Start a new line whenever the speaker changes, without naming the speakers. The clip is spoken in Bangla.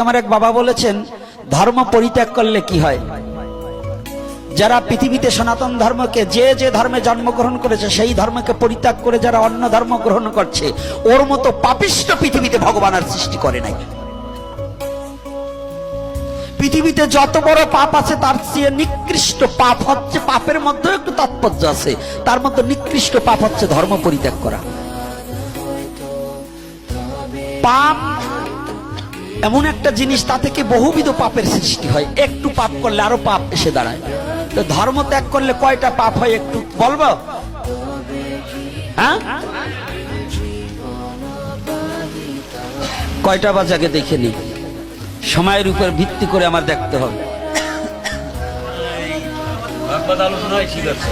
আমার এক বাবা বলেছেন, ধর্ম পরিত্যাগ করলে কি হয়। যারা পৃথিবীতে সনাতন ধর্মকে, যে ধর্মে জন্মগ্রহণ করেছে সেই ধর্মকে পরিত্যাগ করে যারা অন্য ধর্ম গ্রহণ করছে, ওর মতো পাপিষ্ট পৃথিবীতে ভগবান আর সৃষ্টি করে নাই। পৃথিবীতে যত বড় পাপ আছে তার চেয়ে নিকৃষ্ট পাপ হচ্ছে, পাপের মধ্যে একটু তাৎপর্য আছে, তার মধ্যে নিকৃষ্ট পাপ হচ্ছে ধর্ম পরিত্যাগ করা। পাপ এমন একটা জিনিস, তা থেকে বহুবিধ পাপের সৃষ্টি হয়। একটু পাপ করলে আরো পাপ এসে দাঁড়ায়। তো ধর্ম ত্যাগ করলে কয়টা পাপ হয় একটু বলবো? হ্যাঁ, কয়টা বাজাকে দেখে নি, সময়ের উপর ভিত্তি করে আমার দেখতে হবে। আলোচনায় ঠিক আছে।